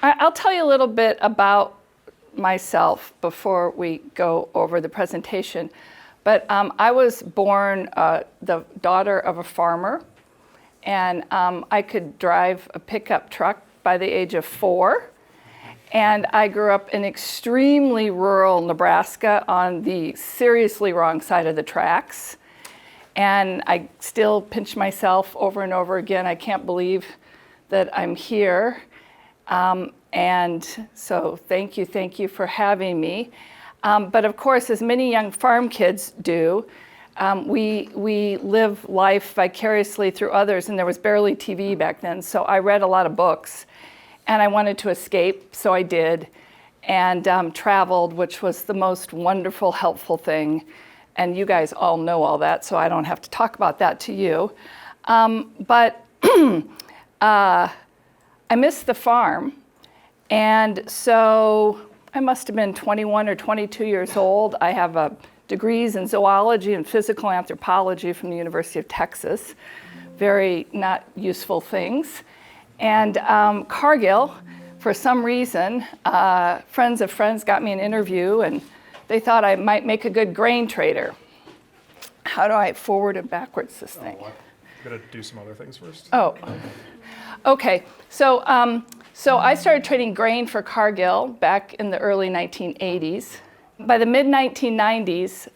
I'll tell you a little bit about myself before we go over the presentation. But I was born the daughter of a farmer, and I could drive a pickup truck by the age of 4. And I grew up in extremely rural Nebraska on the seriously wrong side of the tracks. And I still pinch myself over and over again. I can't believe that I'm here. And so thank you for having me. But of course, as many young farm kids do, we live life vicariously through others, and there was barely TV back then. So I read a lot of books, and I wanted to escape, so I did, and traveled, which was the most wonderful, helpful thing. And you guys all know all that, so I don't have to talk about that to you. But I missed the farm, and so I must have been 21 or 22 years old. I have degrees in zoology and physical anthropology from the University of Texas. Very not useful things. And Cargill, for some reason, friends of friends got me an interview, and they thought I might make a good grain trader. How do I forward and backwards this thing? I'm gonna do some other things first. Oh, okay. So I started trading grain for Cargill back in the early 1980s. By the mid-1990s,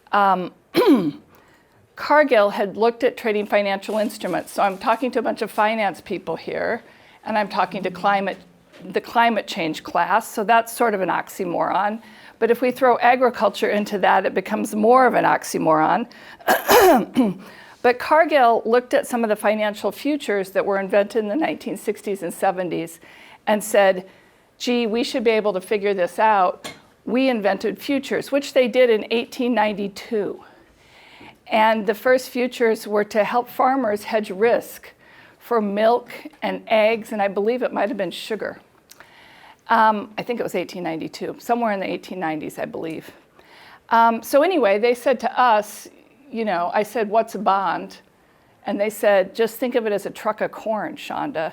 Cargill had looked at trading financial instruments. So I'm talking to a bunch of finance people here, and I'm talking to the climate change class. So that's sort of an oxymoron. But if we throw agriculture into that, it becomes more of an oxymoron. But Cargill looked at some of the financial futures that were invented in the 1960s and 70s and said, gee, we should be able to figure this out. We invented futures, which they did in 1892. And the first futures were to help farmers hedge risk for milk and eggs, and I believe it might have been sugar. I think it was 1892, somewhere in the 1890s, I believe. So anyway, they said to us, I said, what's a bond? And they said, just think of it as a truck of corn, Shonda.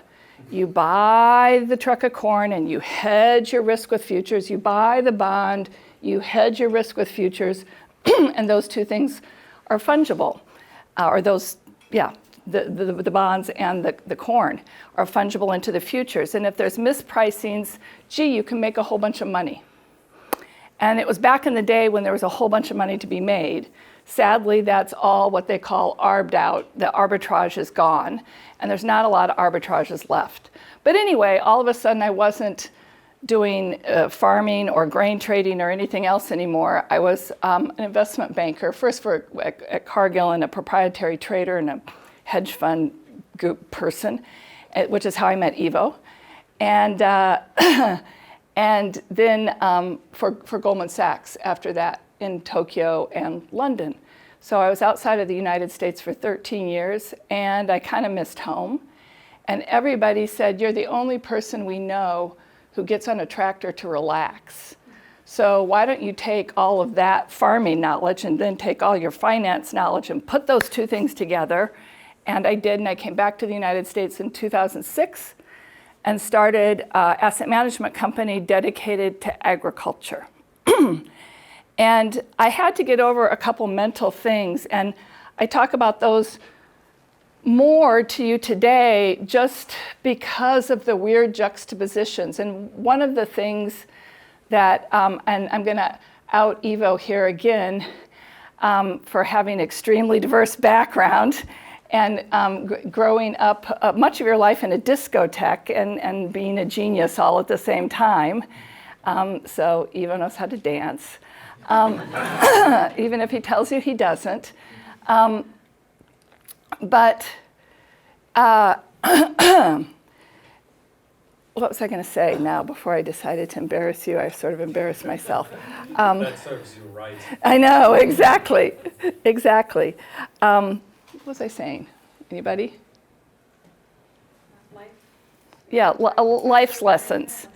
You buy the truck of corn and you hedge your risk with futures. You buy the bond, you hedge your risk with futures, and those two things are fungible. The bonds and the corn are fungible into the futures. And if there's mispricings, gee, you can make a whole bunch of money. And it was back in the day when there was a whole bunch of money to be made. Sadly, that's all what they call arbed out. The arbitrage is gone, and there's not a lot of arbitrages left. But anyway, all of a sudden I wasn't doing farming or grain trading or anything else anymore. I was an investment banker, first at Cargill, and a proprietary trader and a hedge fund group person, which is how I met Ivo. And and then for Goldman Sachs after that in Tokyo and London. So I was outside of the United States for 13 years, and I kind of missed home. And everybody said, you're the only person we know who gets on a tractor to relax. So why don't you take all of that farming knowledge and then take all your finance knowledge and put those two things together? And I did, and I came back to the United States in 2006 and started an asset management company dedicated to agriculture. And I had to get over a couple mental things, and I talk about those more to you today just because of the weird juxtapositions. And one of the things that, and I'm gonna out Ivo here again for having extremely diverse background and growing up much of your life in a discotheque and being a genius all at the same time. So Ivo knows how to dance, even if he tells you he doesn't. But what was I going to say now before I decided to embarrass you? I sort of embarrassed myself. That serves you right. I know, exactly. What was I saying? Anybody? Life. Yeah, life's lessons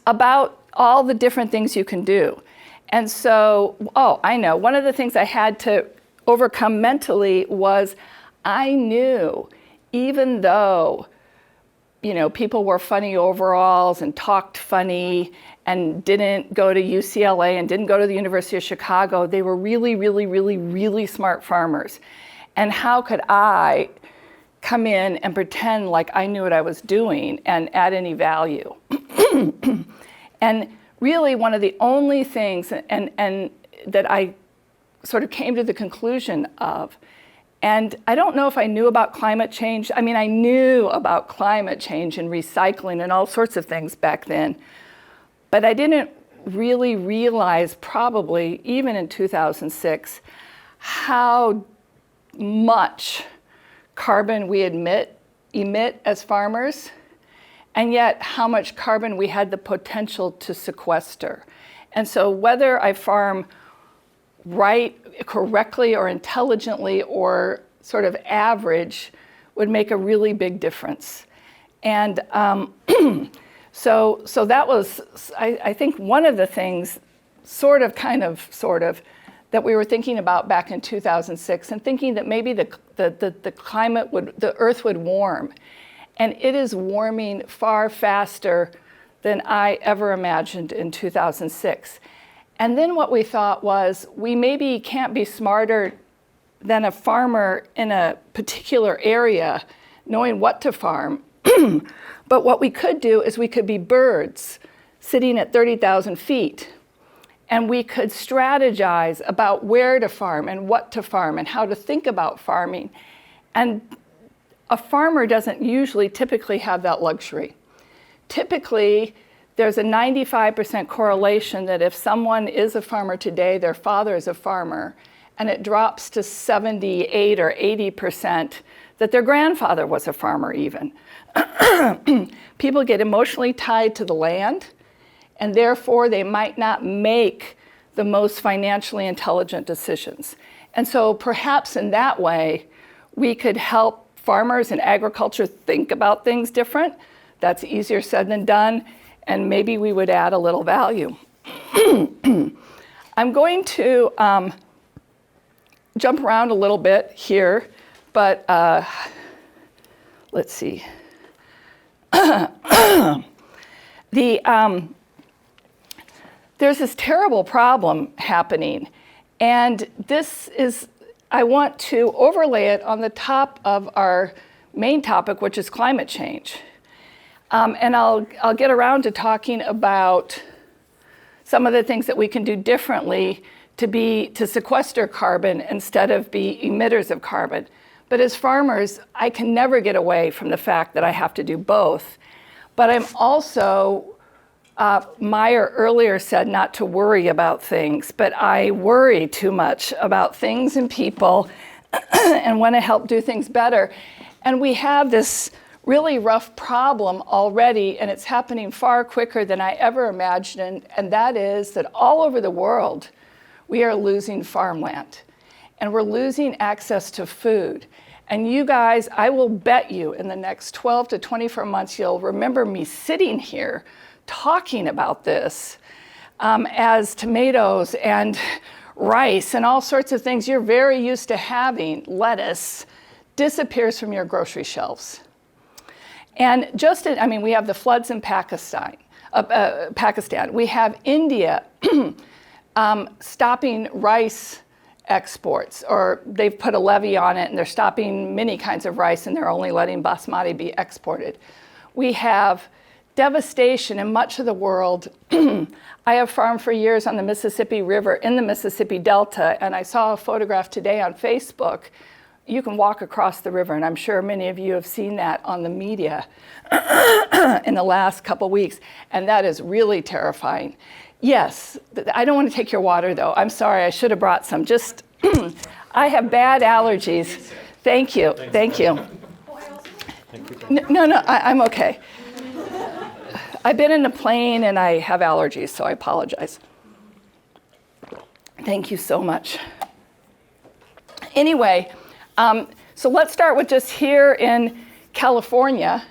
about all the different things you can do. And so, I know. One of the things I had to overcome mentally was I knew, even though people wore funny overalls and talked funny and didn't go to UCLA and didn't go to the University of Chicago. They were really, really, really, really smart farmers. And how could I come in and pretend like I knew what I was doing and add any value? And really one of the only things and that I sort of came to the conclusion of, and I don't know if I knew about climate change. I mean, I knew about climate change and recycling and all sorts of things back then, but I didn't really realize, probably even in 2006, how much carbon we emit as farmers, and yet how much carbon we had the potential to sequester. And so whether I farm correctly or intelligently or sort of average would make a really big difference. And so that was, I think, one of the things sort of that we were thinking about back in 2006, and thinking that maybe the climate the earth would warm. And it is warming far faster than I ever imagined in 2006. And then what we thought was, we maybe can't be smarter than a farmer in a particular area knowing what to farm. But what we could do is we could be birds sitting at 30,000 feet. And we could strategize about where to farm and what to farm and how to think about farming. And a farmer doesn't typically have that luxury. Typically, there's a 95% correlation that if someone is a farmer today, their father is a farmer, and it drops to 78 or 80% that their grandfather was a farmer even. People get emotionally tied to the land, and therefore they might not make the most financially intelligent decisions. And so perhaps in that way, we could help farmers and agriculture think about things different. That's easier said than done, and maybe we would add a little value. I'm going to jump around a little bit here, but let's see. There's this terrible problem happening, and I want to overlay it on the top of our main topic, which is climate change. And I'll get around to talking about some of the things that we can do differently to sequester carbon instead of be emitters of carbon. But as farmers, I can never get away from the fact that I have to do both. But I'm also, Meyer earlier said not to worry about things, but I worry too much about things and people and want to help do things better. And we have this really rough problem already, and it's happening far quicker than I ever imagined, and that is that all over the world, we are losing farmland, and we're losing access to food. And you guys, I will bet you in the next 12 to 24 months, you'll remember me sitting here talking about this as tomatoes and rice and all sorts of things you're very used to having, lettuce, disappears from your grocery shelves. And we have the floods in Pakistan. We have India stopping rice exports, or they've put a levy on it and they're stopping many kinds of rice and they're only letting basmati be exported. We have devastation in much of the world. I have farmed for years on the Mississippi River in the Mississippi Delta, and I saw a photograph today on Facebook. You can walk across the river, and I'm sure many of you have seen that on the media in the last couple weeks, and that is really terrifying. Yes, I don't want to take your water, though. I'm sorry, I should have brought some. Just, I have bad allergies. Thank you, thank you. No, I'm okay. I've been in a plane, and I have allergies, so I apologize. Thank you so much. Anyway, so let's start with just here in California.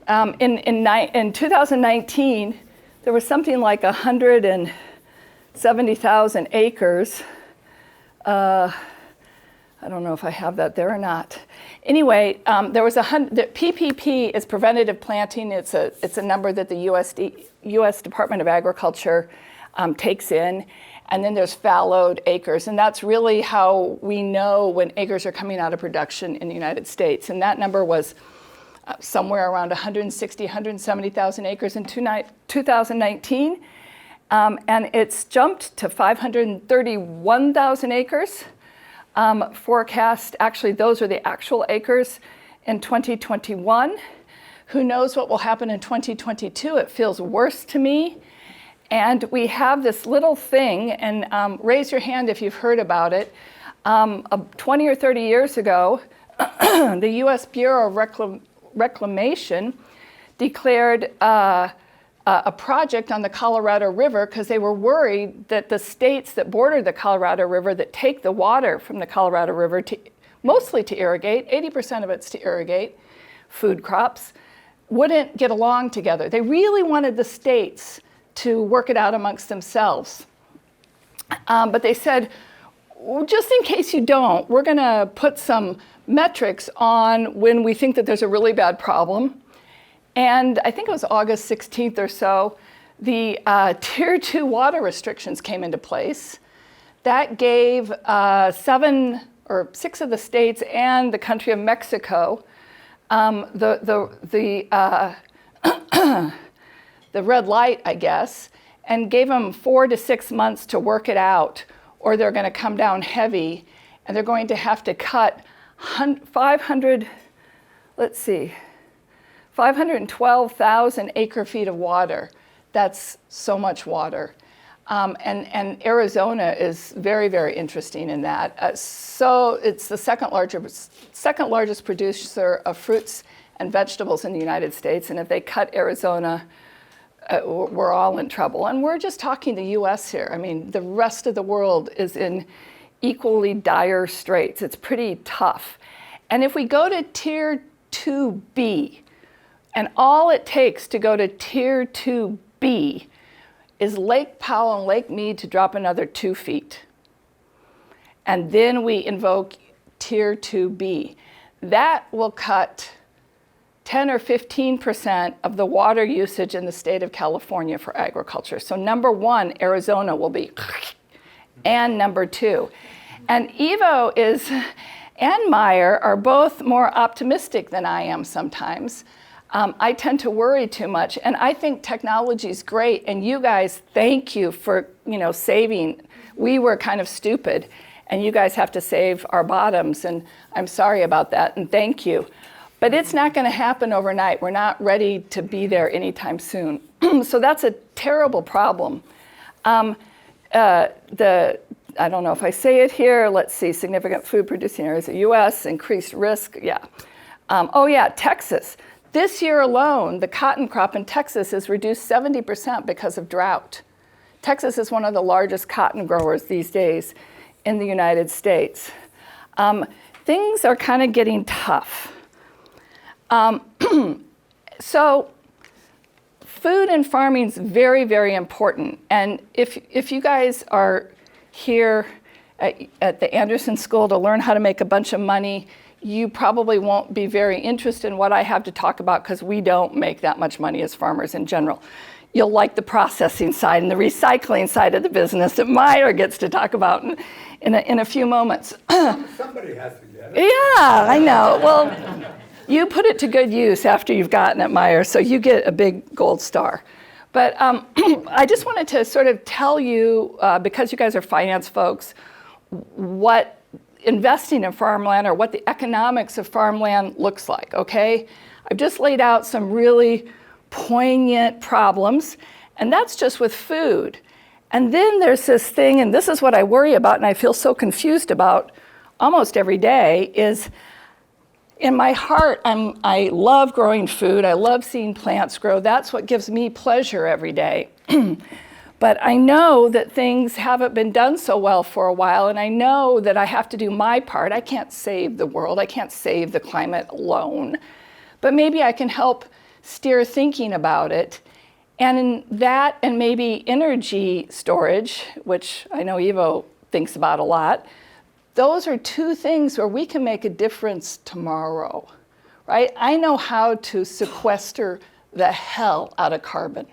In 2019, there was something like 170,000 acres. I don't know if I have that there or not. Anyway, there was the PPP is preventative planting. It's a number that the U.S. Department of Agriculture takes in. And then there's fallowed acres. And that's really how we know when acres are coming out of production in the United States. And that number was somewhere around 160, 170,000 acres in 2019. And it's jumped to 531,000 acres. Forecast, actually, those are the actual acres in 2021. Who knows what will happen in 2022? It feels worse to me. And we have this little thing, and raise your hand if you've heard about it. 20 or 30 years ago, the U.S. Bureau of Reclamation declared a project on the Colorado River because they were worried that the states that border the Colorado River, that take the water from the Colorado River mostly to irrigate, 80% of it's to irrigate food crops, wouldn't get along together. They really wanted the states to work it out amongst themselves. But they said, just in case you don't, we're going to put some metrics on when we think that there's a really bad problem. And I think it was August 16th or so, the Tier 2 water restrictions came into place. That gave 7 or 6 of the states and the country of Mexico the red light, I guess, and gave them 4 to 6 months to work it out, or they're going to come down heavy, and they're going to have to cut 512,000 acre feet of water. That's so much water. And Arizona is very, very interesting in that. So it's the second largest producer of fruits and vegetables in the United States. And if they cut Arizona, we're all in trouble. And we're just talking the US here. I mean, the rest of the world is in equally dire straits. It's pretty tough. And if we go to Tier 2B, and all it takes to go to Tier 2B is Lake Powell and Lake Mead to drop another 2 feet. And then we invoke Tier 2B. That will cut 10 or 15% of the water usage in the state of California for agriculture. So number 1, Arizona will be, and number 2. And Ivo and Meyer are both more optimistic than I am sometimes. I tend to worry too much, and I think technology is great, and you guys, thank you for saving. We were kind of stupid, and you guys have to save our bottoms, and I'm sorry about that, and thank you. But it's not going to happen overnight. We're not ready to be there anytime soon. So that's a terrible problem. I don't know if I say it here. Let's see, significant food producing areas of the U.S., increased risk, yeah. Texas. This year alone, the cotton crop in Texas is reduced 70% because of drought. Texas is one of the largest cotton growers these days in the United States. Things are kind of getting tough. So food and farming is very, very important. And if you guys are here at the Anderson School to learn how to make a bunch of money, you probably won't be very interested in what I have to talk about because we don't make that much money as farmers in general. You'll like the processing side and the recycling side of the business that Meyer gets to talk about in a few moments. Somebody has to get it. Yeah, I know. Well, you put it to good use after you've gotten it, Meyer, so you get a big gold star. But I just wanted to sort of tell you, because you guys are finance folks, what investing in farmland or what the economics of farmland looks like, okay? I've just laid out some really poignant problems, and that's just with food. And then there's this thing, and this is what I worry about and I feel so confused about almost every day, is in my heart, I love growing food. I love seeing plants grow. That's what gives me pleasure every day. But I know that things haven't been done so well for a while, and I know that I have to do my part. I can't save the world. I can't save the climate alone. But maybe I can help steer thinking about it. And in that, and maybe energy storage, which I know Ivo thinks about a lot, those are two things where we can make a difference tomorrow, right? I know how to sequester the hell out of carbon.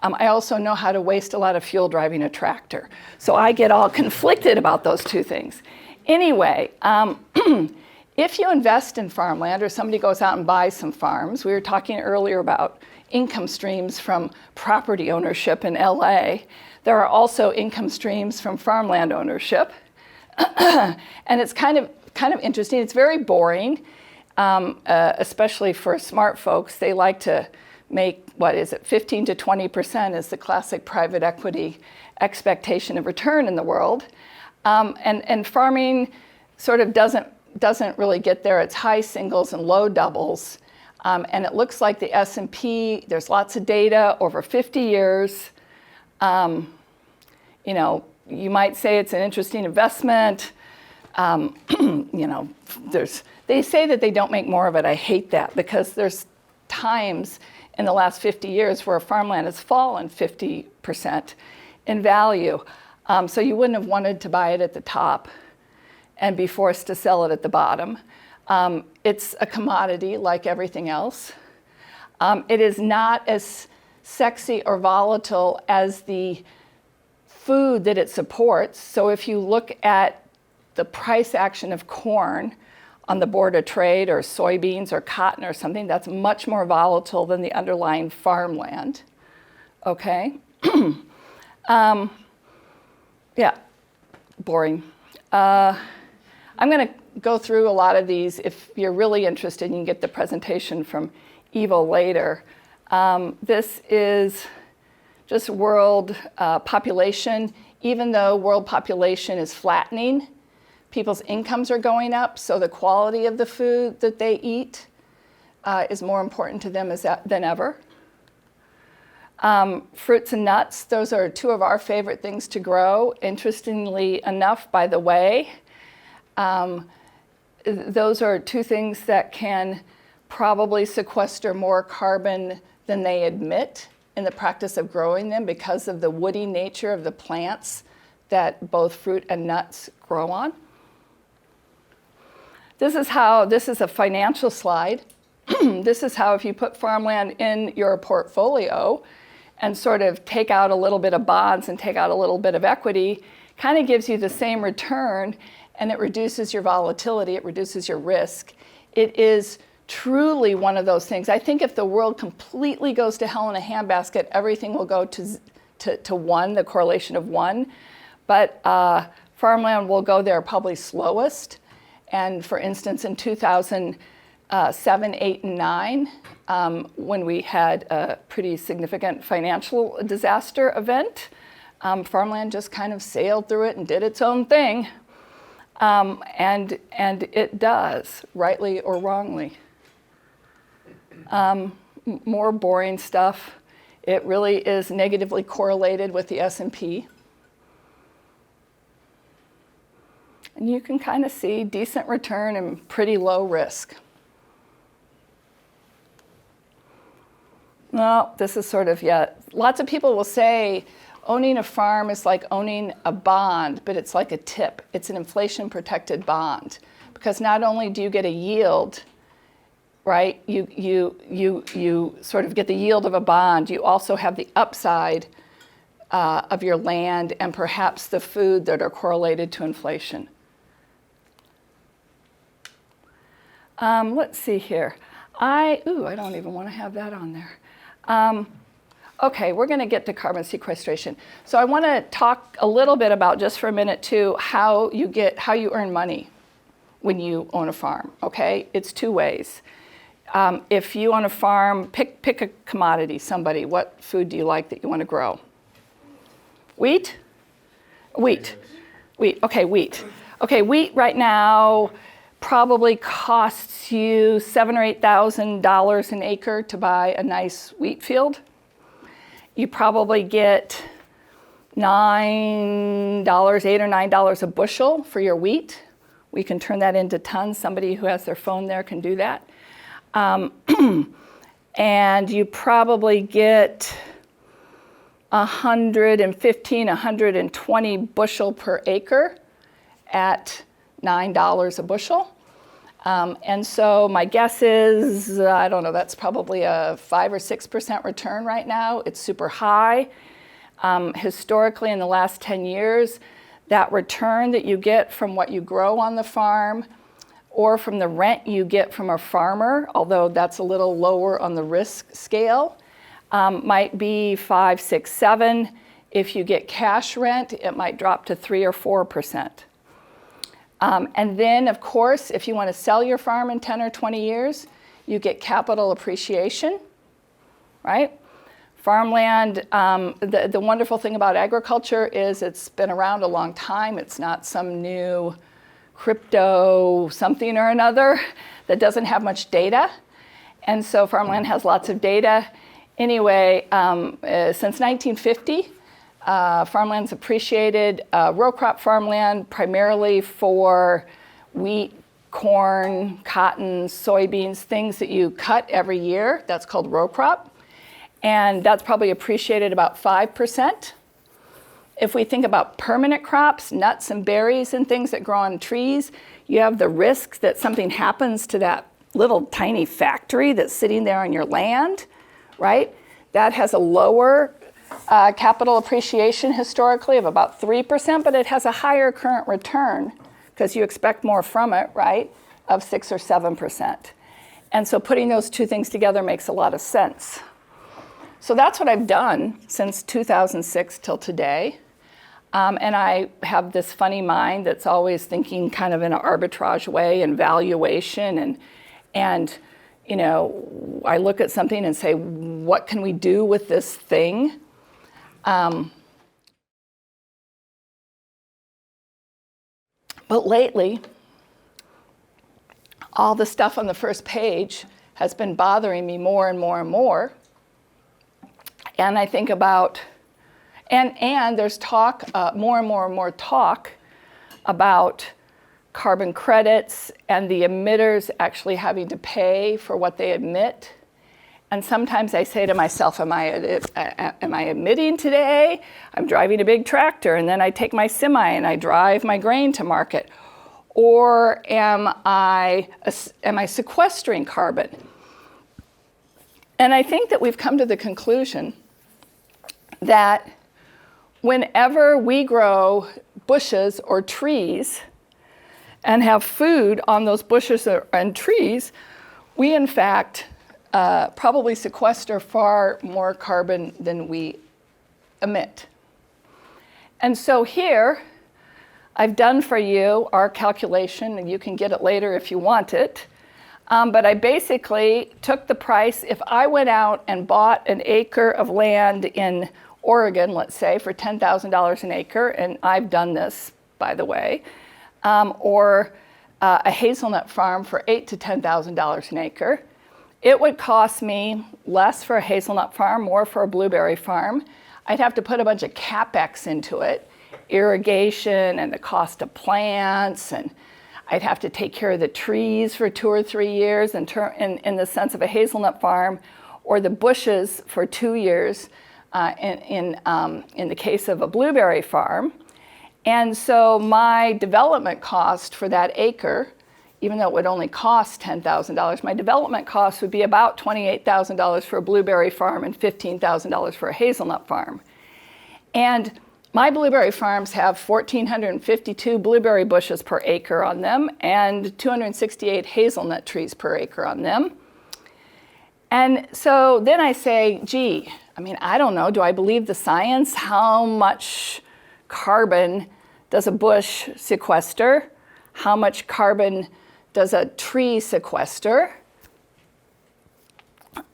I also know how to waste a lot of fuel driving a tractor. So I get all conflicted about those two things. Anyway, if you invest in farmland or somebody goes out and buys some farms, we were talking earlier about income streams from property ownership in LA. There are also income streams from farmland ownership. And it's kind of interesting. It's very boring, especially for smart folks. They like to make, 15 to 20% is the classic private equity expectation of return in the world. And farming sort of doesn't really get there. It's high singles and low doubles. And it looks like the S&P, there's lots of data over 50 years. You know, you might say it's an interesting investment. You know, they say that they don't make more of it. I hate that because there's times in the last 50 years where farmland has fallen 50% in value. So you wouldn't have wanted to buy it at the top and be forced to sell it at the bottom. It's a commodity like everything else. It is not as sexy or volatile as the food that it supports. So if you look at the price action of corn on the board of trade or soybeans or cotton or something, that's much more volatile than the underlying farmland, okay? Yeah, boring. I'm gonna go through a lot of these. If you're really interested, you can get the presentation from Evo later. This is just world population. Even though world population is flattening, people's incomes are going up, so the quality of the food that they eat is more important to them than ever. Fruits and nuts, those are two of our favorite things to grow. Interestingly enough, by the way, those are two things that can probably sequester more carbon than they admit in the practice of growing them because of the woody nature of the plants that both fruit and nuts grow on. This is a financial slide. This is how if you put farmland in your portfolio and sort of take out a little bit of bonds and take out a little bit of equity, kind of gives you the same return, and it reduces your volatility, it reduces your risk. It is truly one of those things. I think if the world completely goes to hell in a handbasket, everything will go to one, the correlation of one. But farmland will go there probably slowest. And for instance, in 2007, 8, and 9, when we had a pretty significant financial disaster event, farmland just kind of sailed through it and did its own thing. And it does, rightly or wrongly. More boring stuff. It really is negatively correlated with the S&P. And you can kind of see decent return and pretty low risk. Well, this is sort of, lots of people will say owning a farm is like owning a bond, but it's like a tip. It's an inflation-protected bond. Because not only do you get a yield, right, you sort of get the yield of a bond, you also have the upside of your land and perhaps the food that are correlated to inflation. Let's see here. I don't even want to have that on there. Okay, we're going to get to carbon sequestration. So I want to talk a little bit about, just for a minute too, how you earn money when you own a farm. Okay, it's two ways. If you own a farm, pick a commodity. Somebody, what food do you like that you want to grow? Wheat. Okay, wheat. Okay, wheat right now probably costs you $7,000 or $8,000 an acre to buy a nice wheat field. You probably get $8 or $9 a bushel for your wheat. We can turn that into tons. Somebody who has their phone there can do that. And you probably get 115, 120 bushel per acre at $9 a bushel. And so my guess is, I don't know, that's probably a 5 or 6% return right now. It's super high. Historically, in the last 10 years, that return that you get from what you grow on the farm or from the rent you get from a farmer, although that's a little lower on the risk scale, might be 5, 6, 7. If you get cash rent, it might drop to 3 or 4%. And then, of course, if you want to sell your farm in 10 or 20 years, you get capital appreciation, right? Farmland, the wonderful thing about agriculture is it's been around a long time. It's not some new crypto something or another that doesn't have much data. And so farmland has lots of data. Anyway, since 1950, farmland's appreciated. Row crop farmland primarily for wheat, corn, cotton, soybeans, things that you cut every year. That's called row crop. And that's probably appreciated about 5%. If we think about permanent crops, nuts and berries and things that grow on trees, you have the risk that something happens to that little tiny factory that's sitting there on your land, right? That has a lower capital appreciation historically of about 3%, but it has a higher current return because you expect more from it, right, of 6 or 7%. And so putting those two things together makes a lot of sense. So that's what I've done since 2006 till today. And I have this funny mind that's always thinking kind of in an arbitrage way and valuation. And you know, I look at something and say, what can we do with this thing? But lately, all the stuff on the first page has been bothering me more and more and more. And I think about, and there's talk, more and more and more talk about carbon credits and the emitters actually having to pay for what they emit. And sometimes I say to myself, am I emitting today? I'm driving a big tractor and then I take my semi and I drive my grain to market. Or am I sequestering carbon? And I think that we've come to the conclusion that whenever we grow bushes or trees and have food on those bushes and trees, we in fact probably sequester far more carbon than we emit. And so here, I've done for you our calculation, and you can get it later if you want it. But I basically took the price. If I went out and bought an acre of land in Oregon, let's say, for $10,000 an acre, and I've done this, by the way, or a hazelnut farm for $8,000 to $10,000 an acre, it would cost me less for a hazelnut farm, more for a blueberry farm. I'd have to put a bunch of CapEx into it, irrigation and the cost of plants, and I'd have to take care of the trees for 2 or 3 years in the sense of a hazelnut farm, or the bushes for 2 years in the case of a blueberry farm. And so my development cost for that acre, even though it would only cost $10,000, my development cost would be about $28,000 for a blueberry farm and $15,000 for a hazelnut farm. And my blueberry farms have 1,452 blueberry bushes per acre on them and 268 hazelnut trees per acre on them. And so then I say, gee, I mean, I don't know, do I believe the science? How much carbon does a bush sequester? How much carbon does a tree sequester?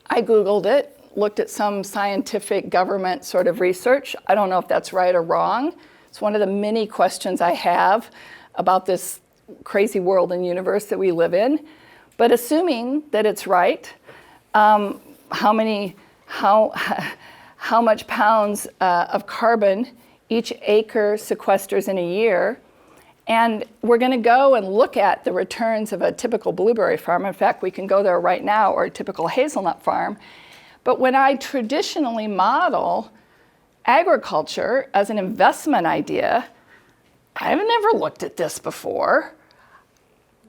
I Googled it, looked at some scientific government sort of research. I don't know if that's right or wrong. It's one of the many questions I have about this crazy world and universe that we live in. But assuming that it's right, how much pounds of carbon each acre sequesters in a year. And we're going to go and look at the returns of a typical blueberry farm. In fact, we can go there right now, or a typical hazelnut farm. But when I traditionally model agriculture as an investment idea, I've never looked at this before.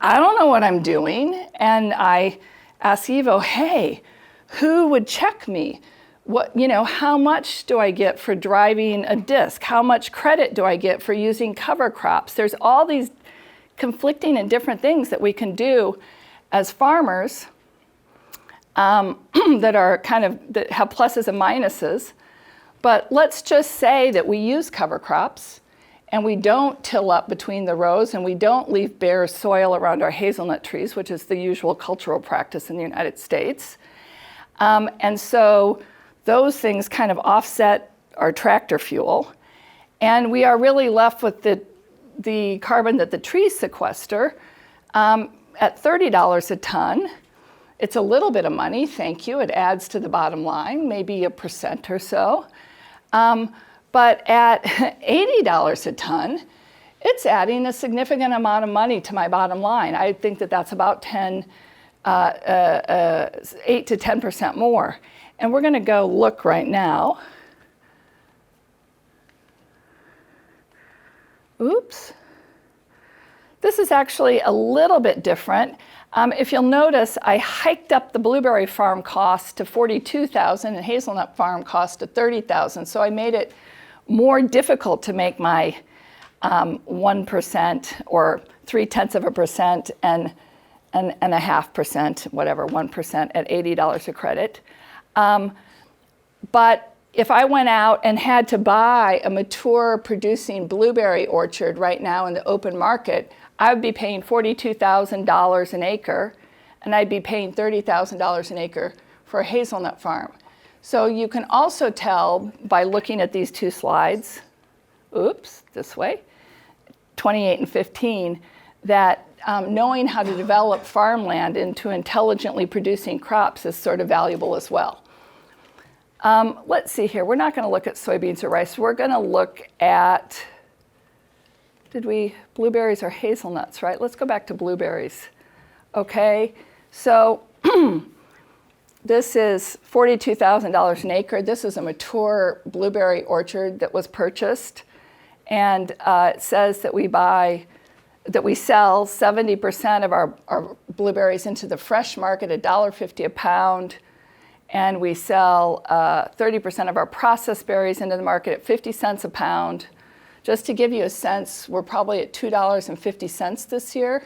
I don't know what I'm doing. And I asked Evo, hey, who would check me? How much do I get for driving a disc? How much credit do I get for using cover crops? There's all these conflicting and different things that we can do as farmers that have pluses and minuses. But let's just say that we use cover crops and we don't till up between the rows and we don't leave bare soil around our hazelnut trees, which is the usual cultural practice in the United States. And so those things kind of offset our tractor fuel. And we are really left with the carbon that the trees sequester at $30 a ton. It's a little bit of money, thank you. It adds to the bottom line, maybe 1% or so. But at $80 a ton, it's adding a significant amount of money to my bottom line. I think that that's about 8 to 10% more. And we're going to go look right now. Oops. This is actually a little bit different. If you'll notice, I hiked up the blueberry farm cost to $42,000 and hazelnut farm cost to $30,000. So I made it more difficult to make my 1% or 0.3% and 0.5%, whatever, 1% at $80 a credit. But if I went out and had to buy a mature producing blueberry orchard right now in the open market, I would be paying $42,000 an acre, and I'd be paying $30,000 an acre for a hazelnut farm. So you can also tell by looking at these two slides, this way, 28 and 15, that knowing how to develop farmland into intelligently producing crops is sort of valuable as well. Let's see here. We're not going to look at soybeans or rice. We're going to look at, blueberries or hazelnuts, right? Let's go back to blueberries. Okay, so this is $42,000 an acre. This is a mature blueberry orchard that was purchased. And it says that we sell 70% of our blueberries into the fresh market at $1.50 a pound. And we sell 30% of our processed berries into the market at 50 cents a pound. Just to give you a sense, we're probably at $2.50 this year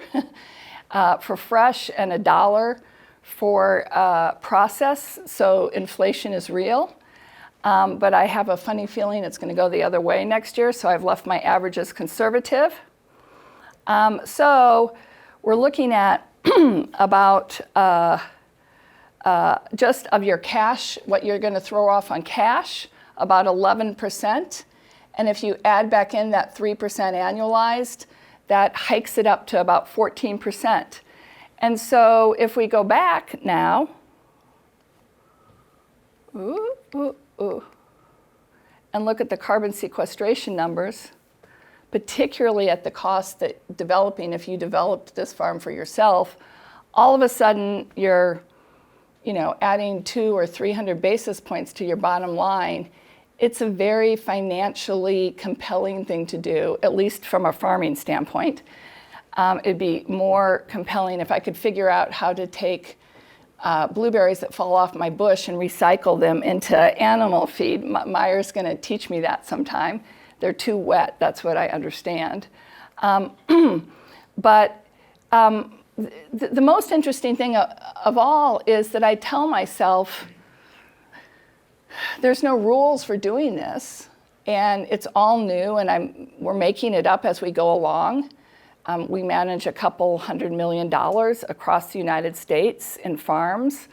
for fresh and $1 for process. So inflation is real. But I have a funny feeling it's going to go the other way next year, so I've left my averages conservative. So we're looking at about just of your cash, what you're going to throw off on cash, about 11%. And if you add back in that 3% annualized, that hikes it up to about 14%. And so if we go back now, and look at the carbon sequestration numbers, particularly at the cost that developing, if you developed this farm for yourself, all of a sudden you're adding 200 or 300 basis points to your bottom line. It's a very financially compelling thing to do, at least from a farming standpoint. It'd be more compelling if I could figure out how to take blueberries that fall off my bush and recycle them into animal feed. Meyer's going to teach me that sometime. They're too wet, that's what I understand. But the most interesting thing of all is that I tell myself, there's no rules for doing this, and it's all new, and we're making it up as we go along. We manage a couple $100 million across the United States in farms.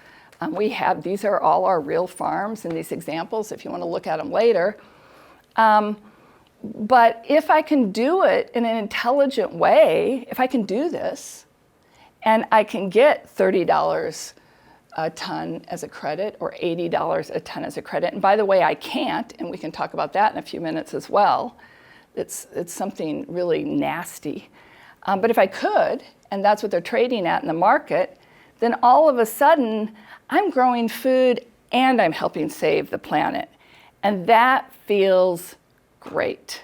These are all our real farms in these examples, if you want to look at them later. But if I can do it in an intelligent way, if I can do this, and I can get $30 a ton as a credit or $80 a ton as a credit, and by the way, I can't, and we can talk about that in a few minutes as well. It's something really nasty. But if I could, and that's what they're trading at in the market, then all of a sudden, I'm growing food and I'm helping save the planet. And that feels great.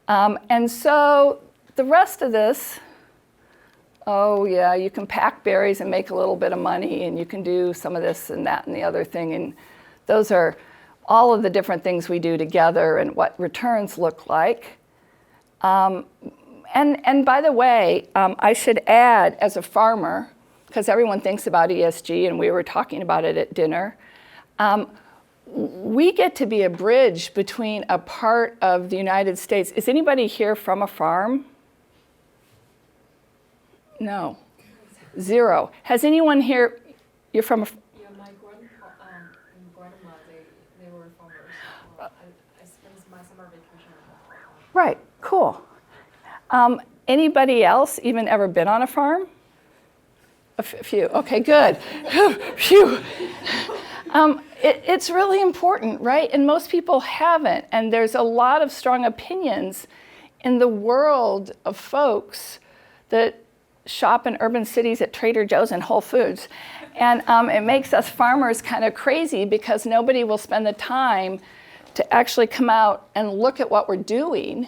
And so the rest of this, oh yeah, you can pack berries and make a little bit of money, and you can do some of this and that and the other thing. And those are all of the different things we do together and what returns look like. And by the way, I should add, as a farmer, because everyone thinks about ESG, and we were talking about it at dinner, we get to be a bridge between a part of the United States. Is anybody here from a farm? No. Zero. Has anyone here, you're from a... Yeah, my grandma, they were farmers. I spent my summer vacation on a farm. Right, cool. Anybody else even ever been on a farm? A few, okay, good. Phew. It's really important, right? And most people haven't. And there's a lot of strong opinions in the world of folks that shop in urban cities at Trader Joe's and Whole Foods. And it makes us farmers kind of crazy because nobody will spend the time to actually come out and look at what we're doing.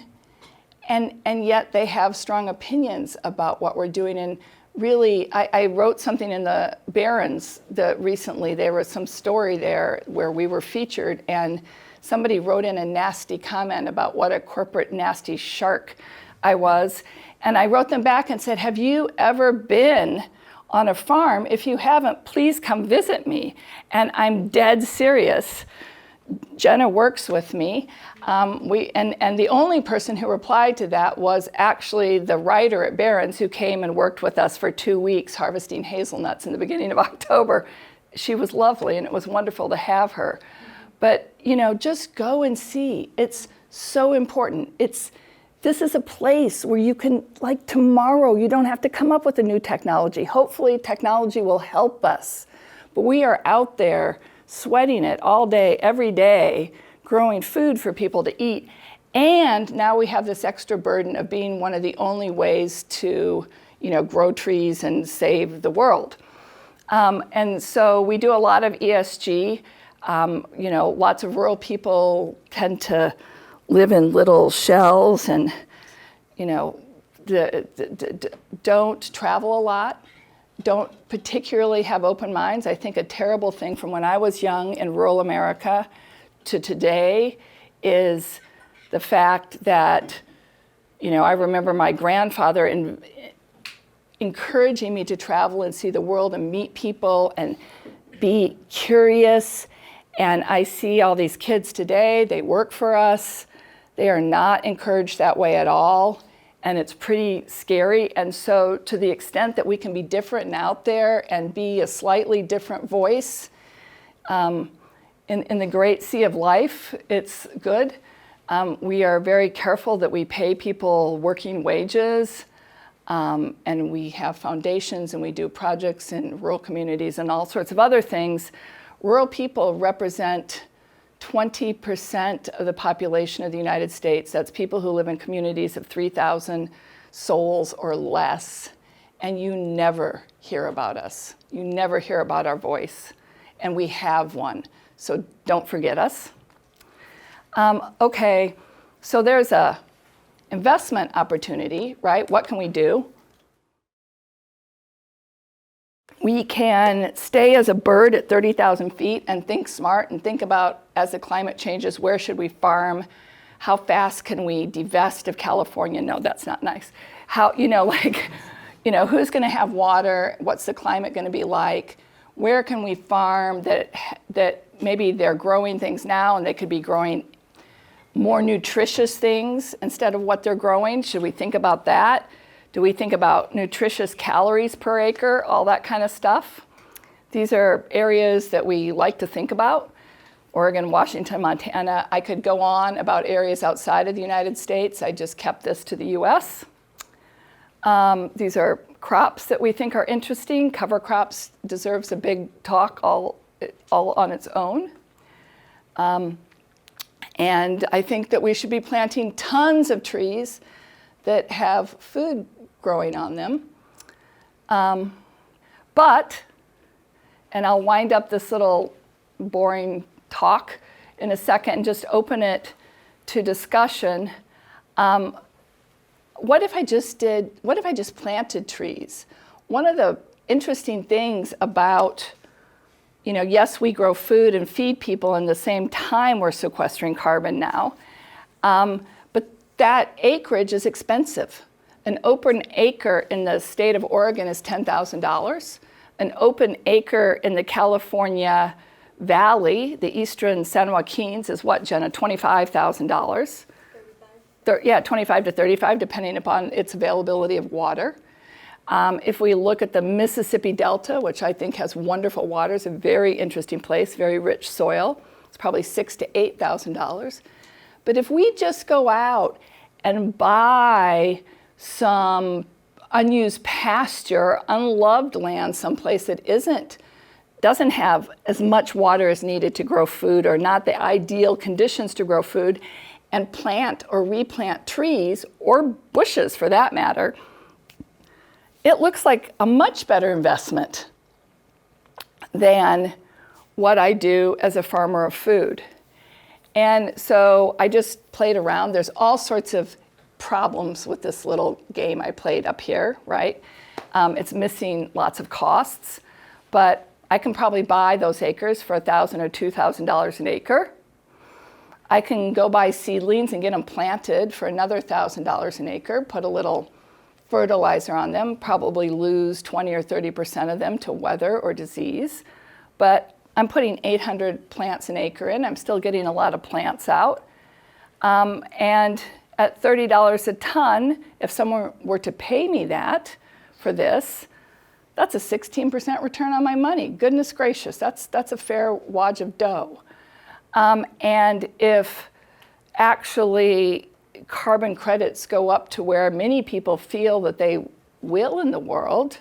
And yet they have strong opinions about what we're doing. And really, I wrote something in the Barron's recently. There was some story there where we were featured, and somebody wrote in a nasty comment about what a corporate nasty shark I was. And I wrote them back and said, have you ever been on a farm? If you haven't, please come visit me. And I'm dead serious. Jenna works with me. And the only person who replied to that was actually the writer at Barron's who came and worked with us for 2 weeks harvesting hazelnuts in the beginning of October. She was lovely, and it was wonderful to have her. But, just go and see. It's so important. This is a place where you can, like tomorrow, you don't have to come up with a new technology. Hopefully technology will help us. But we are out there sweating it all day, every day, growing food for people to eat. And now we have this extra burden of being one of the only ways to, grow trees and save the world. And so we do a lot of ESG. Lots of rural people tend to live in little shells and, don't travel a lot. Don't particularly have open minds. I think a terrible thing from when I was young in rural America to today is the fact that, I remember my grandfather encouraging me to travel and see the world and meet people and be curious. And I see all these kids today, they work for us. They are not encouraged that way at all. And it's pretty scary. And so to the extent that we can be different and out there and be a slightly different voice in the great sea of life, it's good. We are very careful that we pay people working wages, and we have foundations and we do projects in rural communities and all sorts of other things. Rural people represent 20% of the population of the United States. That's people who live in communities of 3,000 souls or less. And you never hear about us. You never hear about our voice. And we have one. So don't forget us. Okay, so there's a investment opportunity, right? What can we do? We can stay as a bird at 30,000 feet and think smart and think about, as the climate changes, where should we farm? How fast can we divest of California? No, that's not nice. How, who's going to have water? What's the climate going to be like? Where can we farm that maybe they're growing things now and they could be growing more nutritious things instead of what they're growing? Should we think about that? Do we think about nutritious calories per acre, all that kind of stuff? These are areas that we like to think about. Oregon, Washington, Montana. I could go on about areas outside of the United States. I just kept this to the US. These are crops that we think are interesting. Cover crops deserves a big talk all on its own. And I think that we should be planting tons of trees that have food growing on them. But, and I'll wind up this little boring talk in a second and just open it to discussion. What if I just planted trees? One of the interesting things about, yes, we grow food and feed people, and at the same time we're sequestering carbon now, but that acreage is expensive. An open acre in the state of Oregon is $10,000. An open acre in the California Valley, the eastern San Joaquins, is what, Jenna, $25,000? Yeah, 25 to 35, depending upon its availability of water. If we look at the Mississippi Delta, which I think has wonderful water, it's a very interesting place, very rich soil. It's probably $6,000 to $8,000. But if we just go out and buy some unused pasture, unloved land, someplace that doesn't have as much water as needed to grow food, or not the ideal conditions to grow food, and plant or replant trees, or bushes for that matter, it looks like a much better investment than what I do as a farmer of food. And so I just played around. There's all sorts of problems with this little game I played up here, right? It's missing lots of costs, but I can probably buy those acres for $1,000 or $2,000 an acre. I can go buy seedlings and get them planted for another $1,000 an acre, put a little fertilizer on them, probably lose 20 or 30% of them to weather or disease. But I'm putting 800 plants an acre in. I'm still getting a lot of plants out. And at $30 a ton, if someone were to pay me that for this, that's a 16% return on my money. Goodness gracious, that's a fair wad of dough. And if actually carbon credits go up to where many people feel that they will in the world,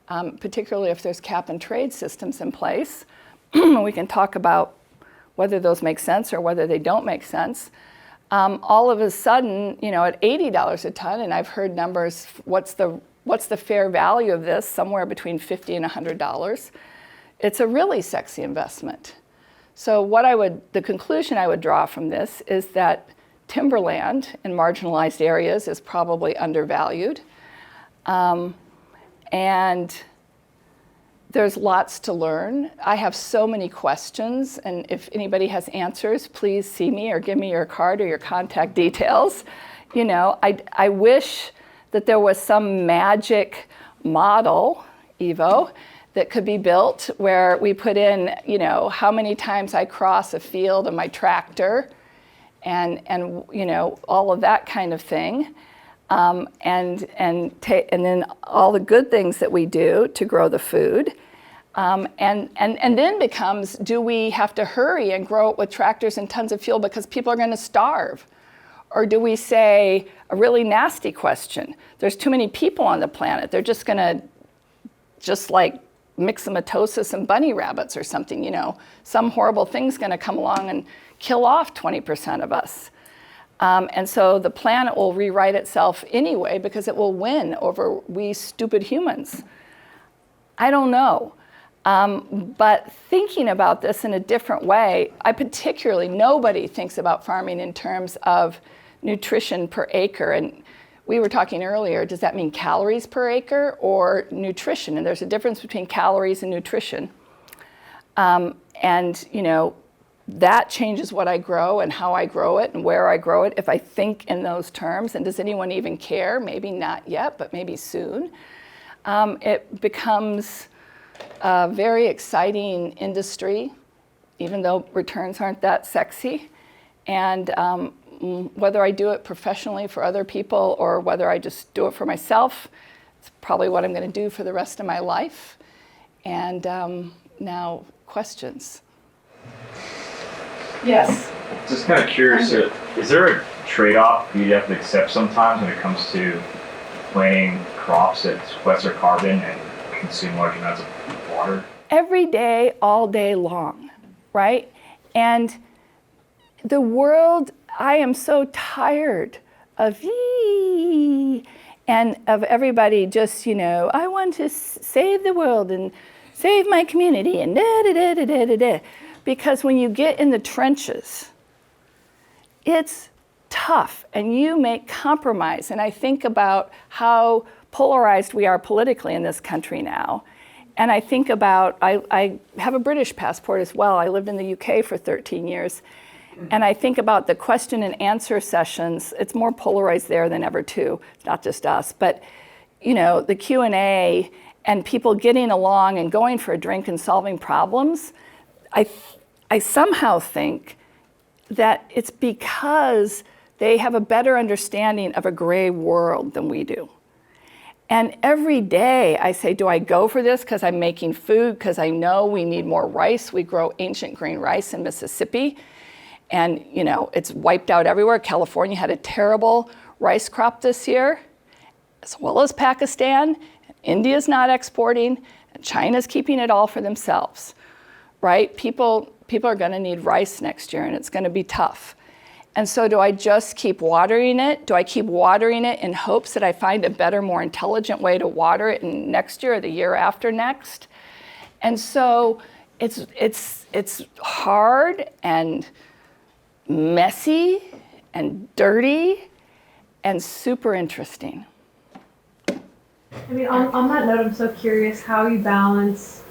particularly if there's cap and trade systems in place, we can talk about whether those make sense or whether they don't make sense. All of a sudden, at $80 a ton, and I've heard numbers, what's the fair value of this? Somewhere between $50 and $100. It's a really sexy investment. So the conclusion I would draw from this is that timberland in marginalized areas is probably undervalued. And there's lots to learn. I have so many questions, and if anybody has answers, please see me or give me your card or your contact details. I wish that there was some magic model, Evo, that could be built where we put in, how many times I cross a field of my tractor, and all of that kind of thing, and then all the good things that we do to grow the food, and then becomes, do we have to hurry and grow it with tractors and tons of fuel because people are going to starve? Or do we say a really nasty question? There's too many people on the planet. They're just going to, just like myxomatosis and bunny rabbits or something, some horrible thing's going to come along and kill off 20% of us. And so the planet will rewrite itself anyway because it will win over we stupid humans. I don't know. But thinking about this in a different way, nobody thinks about farming in terms of nutrition per acre. And we were talking earlier, does that mean calories per acre or nutrition? And there's a difference between calories and nutrition. That changes what I grow and how I grow it and where I grow it if I think in those terms. And does anyone even care? Maybe not yet, but maybe soon. It becomes a very exciting industry, even though returns aren't that sexy. And whether I do it professionally for other people or whether I just do it for myself, it's probably what I'm going to do for the rest of my life. And now, questions? Yes. Just kind of curious, is there a trade-off you have to accept sometimes when it comes to planting crops that sequester carbon and consume large amounts of water? Every day, all day long, right? And the world, I am so tired of and of everybody just, I want to save the world and save my community and da-da-da-da-da-da-da. Because when you get in the trenches, it's tough, and you make compromise. And I think about how polarized we are politically in this country now. And I think about, I have a British passport as well. I lived in the UK for 13 years. And I think about the question and answer sessions. It's more polarized there than ever too. It's not just us, but the Q&A and people getting along and going for a drink and solving problems. I somehow think that it's because they have a better understanding of a gray world than we do. And every day I say, do I go for this because I'm making food, because I know we need more rice? We grow ancient grain rice in Mississippi, and it's wiped out everywhere. California had a terrible rice crop this year, as well as Pakistan. India's not exporting, and China's keeping it all for themselves, right? People are gonna need rice next year, and it's gonna be tough. And so do I just keep watering it? Do I keep watering it in hopes that I find a better, more intelligent way to water it in next year or the year after next? And so it's hard and messy and dirty and super interesting. I mean, on that note, I'm so curious how you balance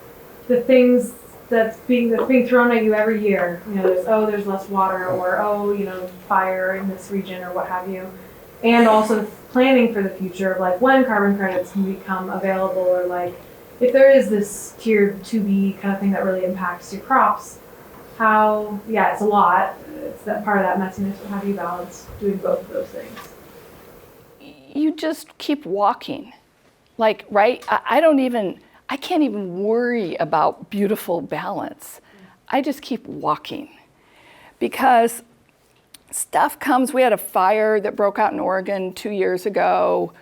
the things that's being thrown at you every year. There's less water, or fire in this region, or what have you, and also planning for the future of like when carbon credits can become available, or like if there is this tier 2B kind of thing that really impacts your crops. It's a lot. It's that part of that messiness. But how do you balance doing both of those things? You just keep walking, right? I can't even worry about beautiful balance. I just keep walking because stuff comes. We had a fire that broke out in Oregon 2 years ago.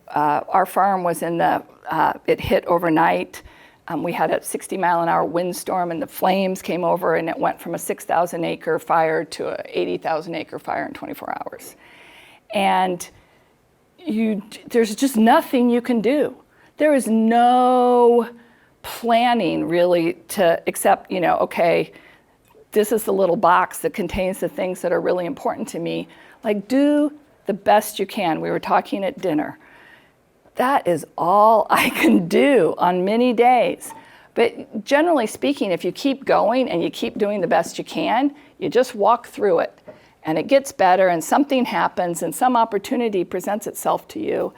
Our farm was it hit overnight. We had a 60-mile-an-hour windstorm, and the flames came over, and it went from a 6,000-acre fire to an 80,000-acre fire in 24 hours. And there's just nothing you can do. There is no planning really except, okay, this is the little box that contains the things that are really important to me. Like, do the best you can. We were talking at dinner. That is all I can do on many days. But generally speaking, if you keep going and you keep doing the best you can, you just walk through it. And it gets better, and something happens, and some opportunity presents itself to you.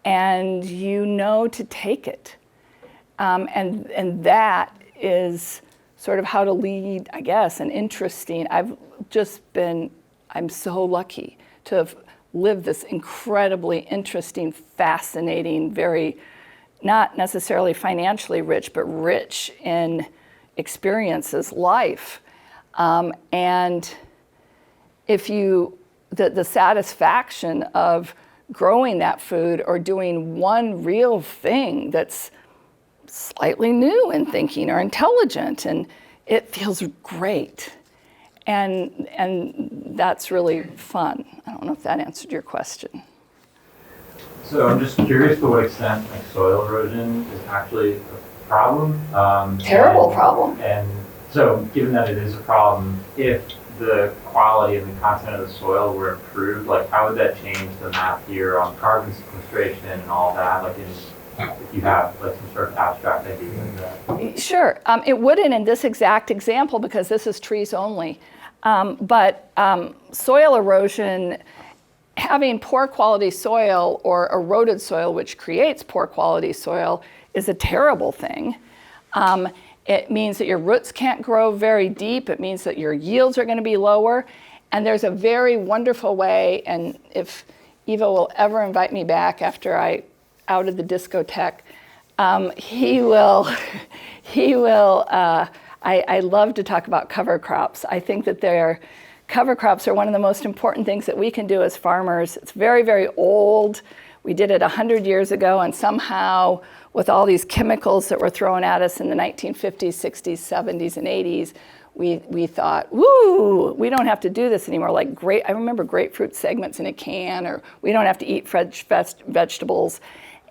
And to take it. And that is sort of how to lead, I guess, and interesting. I'm so lucky to have lived this incredibly interesting, fascinating, very, not necessarily financially rich, but rich in experiences life. And if the satisfaction of growing that food or doing one real thing that's slightly new in thinking or intelligent, and it feels great. And that's really fun. I don't know if that answered your question. So I'm just curious to what extent soil erosion is actually a problem. Terrible problem. And so given that it is a problem, if the quality and the content of the soil were improved, how would that change the map here on carbon sequestration and all that? If you have some sort of abstract idea of that. Sure, it wouldn't in this exact example because this is trees only. But soil erosion, having poor quality soil or eroded soil, which creates poor quality soil, is a terrible thing. It means that your roots can't grow very deep. It means that your yields are going to be lower. And there's a very wonderful way, and if Eva will ever invite me back after I outed the discotheque, he will, I love to talk about cover crops. I think that cover crops are one of the most important things that we can do as farmers. It's very, very old. We did it 100 years ago, and somehow with all these chemicals that were thrown at us in the 1950s, 60s, 70s, and 80s, we thought, woo, we don't have to do this anymore. I remember grapefruit segments in a can, or we don't have to eat fresh vegetables.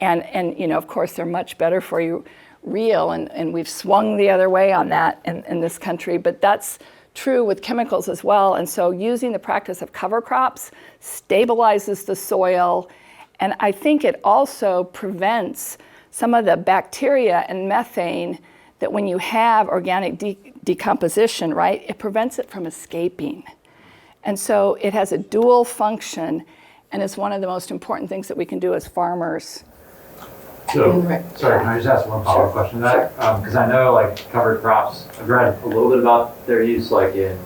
And of course, they're much better for you real, and we've swung the other way on that in this country, but that's true with chemicals as well. And so using the practice of cover crops stabilizes the soil. And I think it also prevents some of the bacteria and methane that when you have organic decomposition, right, it prevents it from escaping. And so it has a dual function, and it's one of the most important things that we can do as farmers. So, sorry, can I just ask one follow-up question to that? Because I know like covered crops, I've read a little bit about their use like in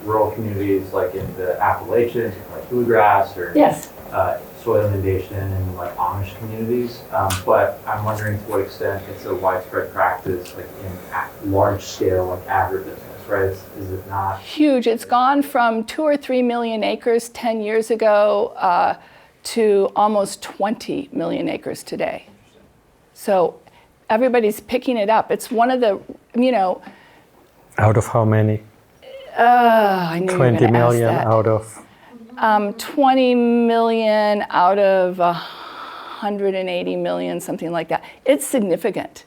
rural communities, like in the Appalachians, like bluegrass or Yes. Soil inundation in like Amish communities. But I'm wondering to what extent it's a widespread practice like in large scale like agribusiness, right? Is it not? Huge. It's gone from 2 or 3 million acres 10 years ago to almost 20 million acres today. So everybody's picking it up. It's one of the, Out of how many? I knew you were 20 gonna ask million that. out of. 20 million out of 180 million, something like that. It's significant.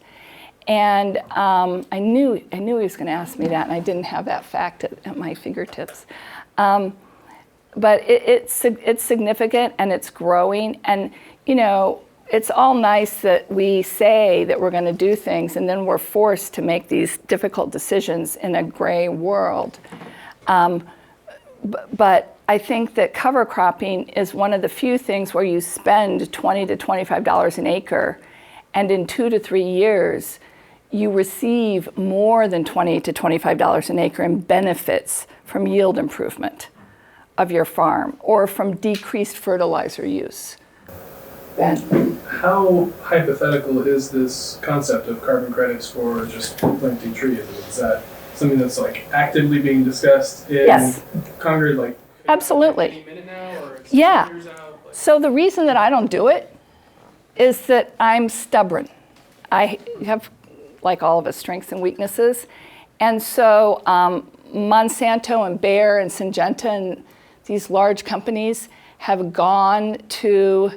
And I knew he was going to ask me that, and I didn't have that fact at my fingertips. But it's significant, and it's growing. And, it's all nice that we say that we're going to do things, and then we're forced to make these difficult decisions in a gray world. But I think that cover cropping is one of the few things where you spend $20 to $25 an acre, and in 2 to 3 years, you receive more than $20 to $25 an acre in benefits from yield improvement of your farm or from decreased fertilizer use. Ben? How hypothetical is this concept of carbon credits for just planting trees? Is that something that's like actively being discussed in Yes. Congress? Like Absolutely. any minute now, or it's Yeah. 2 years out? Like, So the reason that I don't do it is that I'm stubborn. I have, like all of us, strengths and weaknesses. And so Monsanto and Bayer and Syngenta and these large companies have gone to,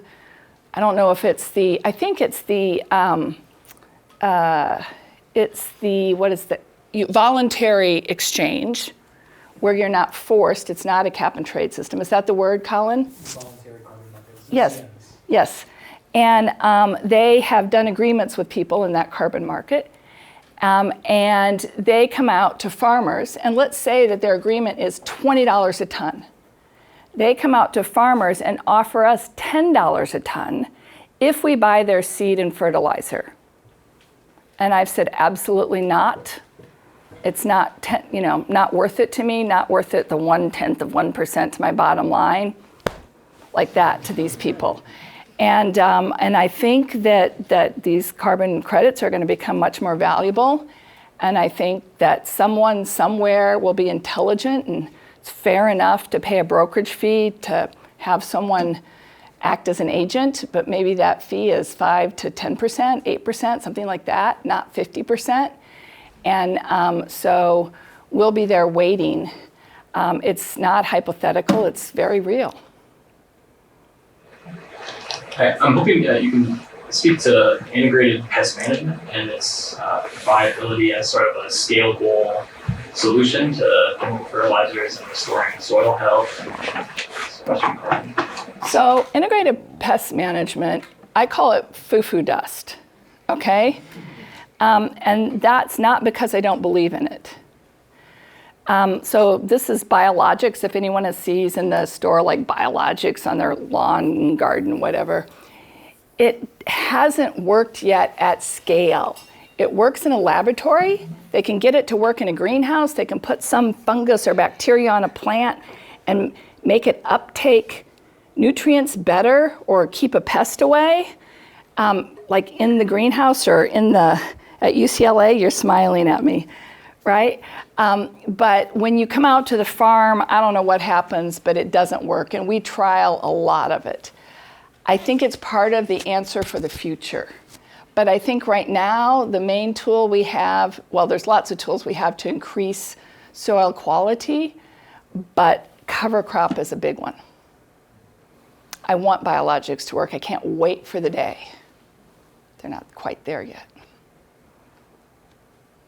I don't know if it's the, I think it's the voluntary exchange, where you're not forced. It's not a cap and trade system. Is that the word, Colin? Voluntary carbon markets. Yes, yes. And they have done agreements with people in that carbon market. And they come out to farmers, and let's say that their agreement is $20 a ton. They come out to farmers and offer us $10 a ton if we buy their seed and fertilizer. And I've said, absolutely not. It's not, not worth it to me, not worth it the 1/10 of 1% to my bottom line, like that to these people. And I think that these carbon credits are going to become much more valuable. And I think that someone somewhere will be intelligent, and it's fair enough to pay a brokerage fee to have someone act as an agent, but maybe that fee is 5 to 10%, 8%, something like that, not 50%. And so we'll be there waiting. It's not hypothetical, it's very real. I'm hoping you can speak to integrated pest management and its viability as sort of a scalable solution to fertilizers and restoring soil health. So integrated pest management, I call it foo-foo dust, okay? And that's not because I don't believe in it. So this is biologics. If anyone sees in the store like biologics on their lawn, garden, whatever, it hasn't worked yet at scale. It works in a laboratory. They can get it to work in a greenhouse. They can put some fungus or bacteria on a plant and make it uptake nutrients better or keep a pest away. Like in the greenhouse or at UCLA, you're smiling at me, right? But when you come out to the farm, I don't know what happens, but it doesn't work, and we trial a lot of it. I think it's part of the answer for the future. But I think right now, the main tool we have, well, there's lots of tools we have to increase soil quality, but cover crop is a big one. I want biologics to work. I can't wait for the day. They're not quite there yet.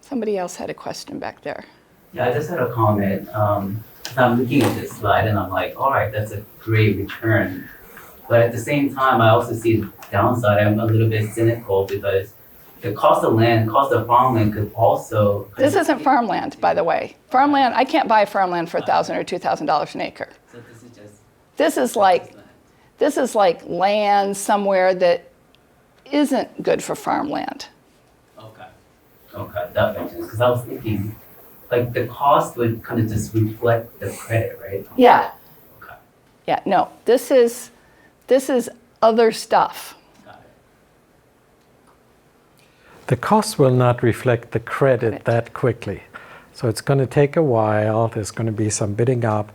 Somebody else had a question back there. Yeah, I just had a comment. I'm looking at this slide and I'm like, all right, that's a great return. But at the same time, I also see the downside. I'm a little bit cynical because the cost of land, cost of farmland could also. This isn't farmland, by the way. Farmland, I can't buy farmland for $1,000 or $2,000 an acre. So this is just. This is like land somewhere that isn't good for farmland. Okay, that makes sense. Because I was thinking, like the cost would kind of just reflect the credit, right? Yeah. Okay, Yeah, no, this is other stuff. got it. The cost will not reflect the credit that quickly. So it's going to take a while. There's going to be some bidding up.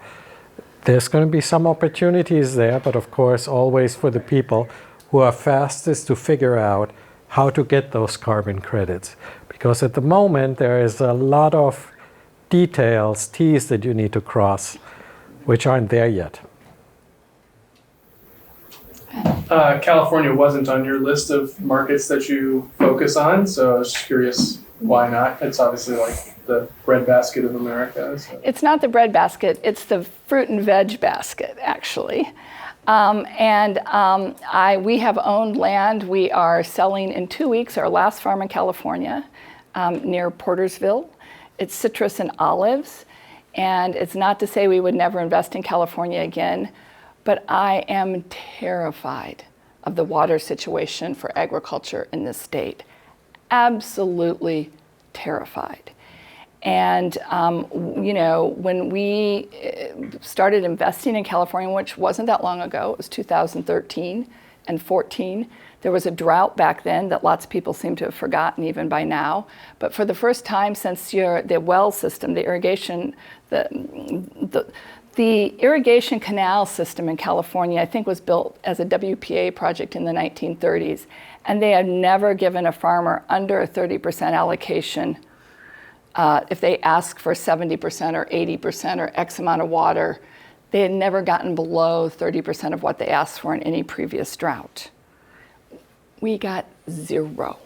There's going to be some opportunities there, but of course, always for the people who are fastest to figure out how to get those carbon credits. Because at the moment, there is a lot of details, T's that you need to cross, which aren't there yet. California wasn't on your list of markets that you focus on, so I was just curious why not. It's obviously like the breadbasket of America. So. It's not the breadbasket, it's the fruit and veg basket, actually. We have owned land. We are selling in 2 weeks our last farm in California near Portersville. It's citrus and olives. And it's not to say we would never invest in California again, but I am terrified of the water situation for agriculture in this state. Absolutely terrified. And, when we started investing in California, which wasn't that long ago, it was 2013 and 14, there was a drought back then that lots of people seem to have forgotten even by now. But for the first time since the well system, the irrigation, the irrigation canal system in California, I think was built as a WPA project in the 1930s. And they had never given a farmer under a 30% allocation if they ask for 70% or 80% or X amount of water. They had never gotten below 30% of what they asked for in any previous drought. We got 0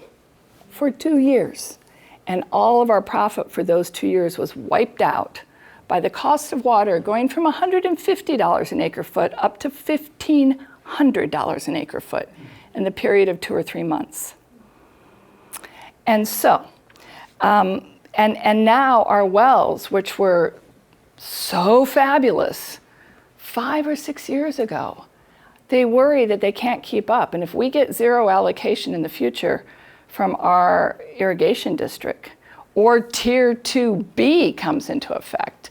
for 2 years. And all of our profit for those 2 years was wiped out by the cost of water going from $150 an acre foot up to $1,500 an acre foot in the period of 2 or 3 months. And so, and now our wells, which were so fabulous 5 or 6 years ago, they worry that they can't keep up. And if we get 0 allocation in the future from our irrigation district, or Tier 2B comes into effect,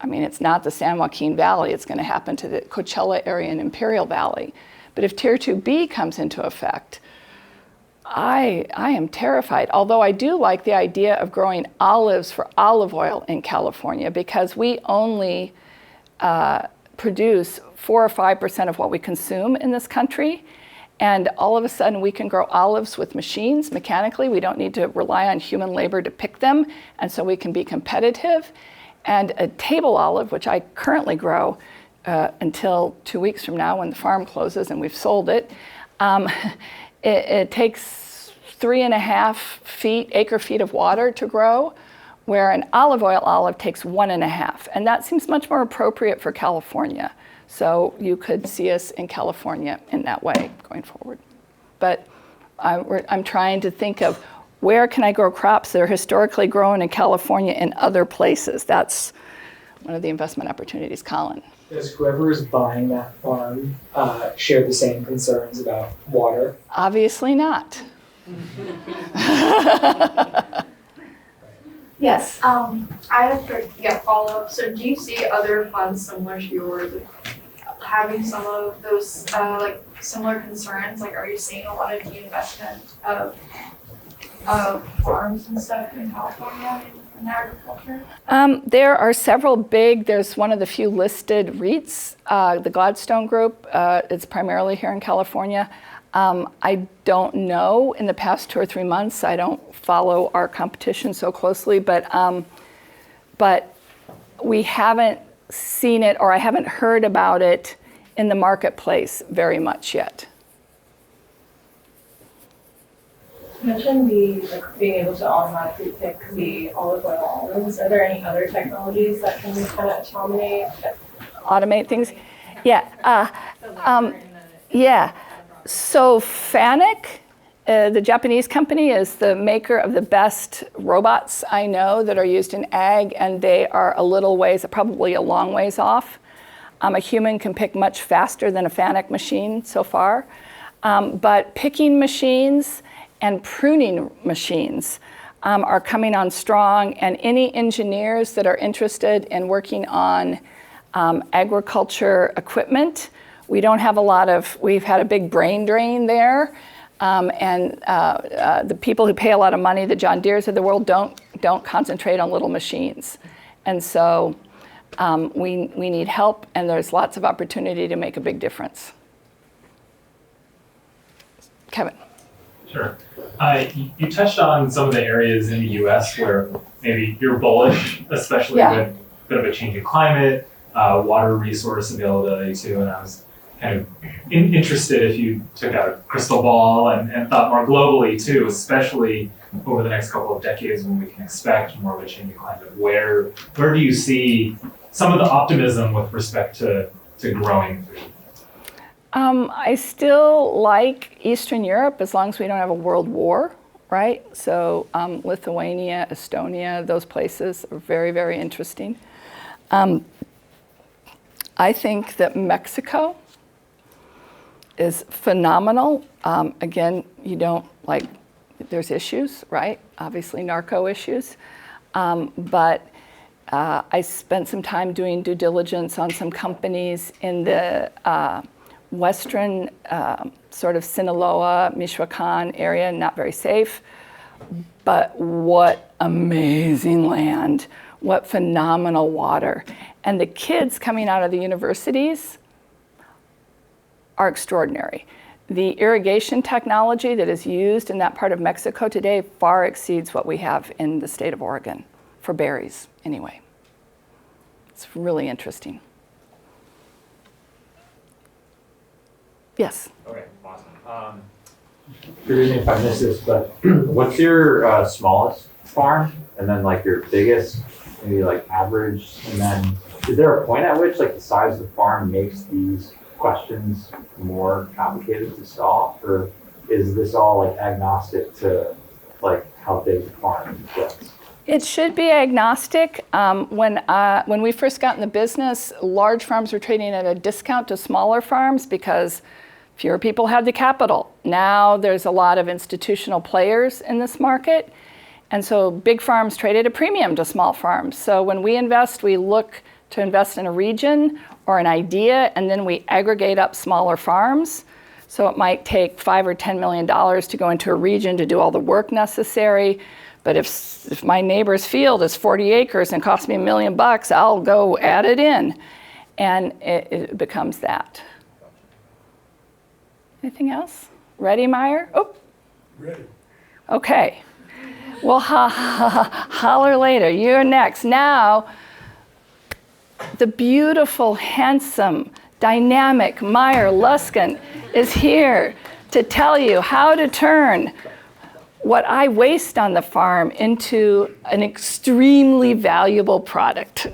I mean, it's not the San Joaquin Valley, it's going to happen to the Coachella area and Imperial Valley. But if Tier 2B comes into effect, I am terrified. Although I do like the idea of growing olives for olive oil in California, because we only produce 4 or 5% of what we consume in this country. And all of a sudden we can grow olives with machines mechanically. We don't need to rely on human labor to pick them. And so we can be competitive. And a table olive, which I currently grow until 2 weeks from now when the farm closes and we've sold it, it takes 3.5 acre feet of water to grow, where an olive oil olive takes 1.5. And that seems much more appropriate for California. So you could see us in California in that way going forward. But I'm trying to think of where can I grow crops that are historically grown in California and other places. That's one of the investment opportunities, Colin. Does whoever is buying that farm share the same concerns about water? Obviously not. Yes. I have a follow-up. So do you see other funds similar to yours having some of those similar concerns? Like, are you seeing a lot of de-investment of farms and stuff in California in agriculture? There are several big, there's one of the few listed REITs, the Gladstone Group. It's primarily here in California. I don't know, in the past 2 or 3 months, I don't follow our competition so closely, but we haven't seen it, or I haven't heard about it in the marketplace very much yet. mentioned being able to automatically pick the olive oil almonds. Are there any other technologies that can kind of Automate things? Yeah. Yeah. So FANUC, the Japanese company, is the maker of the best robots I know that are used in ag, and they are a little ways, probably a long ways off. A human can pick much faster than a FANUC machine so far. But picking machines and pruning machines are coming on strong, and any engineers that are interested in working on agriculture equipment, we've had a big brain drain there. The people who pay a lot of money, the John Deeres of the world, don't concentrate on little machines. And so we need help, and there's lots of opportunity to make a big difference. Kevin. Sure. You touched on some of the areas in the U.S. where maybe you're bullish, especially with a bit of a changing climate, water resource availability too, and I was kind of interested if you took out a crystal ball and thought more globally too, especially over the next couple of decades when we can expect more of a changing climate. Where do you see some of the optimism with respect to growing food? I still like Eastern Europe as long as we don't have a world war, right? So Lithuania, Estonia, those places are very, very interesting. I think that Mexico is phenomenal. Again, there's issues, right? Obviously narco issues. But I spent some time doing due diligence on some companies in the western sort of Sinaloa, Michoacan area, not very safe. But what amazing land, what phenomenal water. And the kids coming out of the universities are extraordinary. The irrigation technology that is used in that part of Mexico today far exceeds what we have in the state of Oregon, for berries anyway. It's really interesting. Yes? Okay, awesome. Forgive me if I missed this, but what's your smallest farm? And then like your biggest, maybe like average? And then is there a point at which like the size of the farm makes these questions more complicated to solve? Or is this all like agnostic to like how big the farm gets? It should be agnostic. When we first got in the business, large farms were trading at a discount to smaller farms because fewer people had the capital. Now there's a lot of institutional players in this market. And so big farms trade at a premium to small farms. So when we invest, we look to invest in a region or an idea, and then we aggregate up smaller farms. So it might take $5 or $10 million to go into a region to do all the work necessary. But if my neighbor's field is 40 acres and costs me $1 million, I'll go add it in. And it becomes that. Anything else? Ready, Meyer? Oh. Ready. Okay. Well, holler later. You're next. Now, the beautiful, handsome, dynamic Meyer Luskin is here to tell you how to turn what I waste on the farm into an extremely valuable product.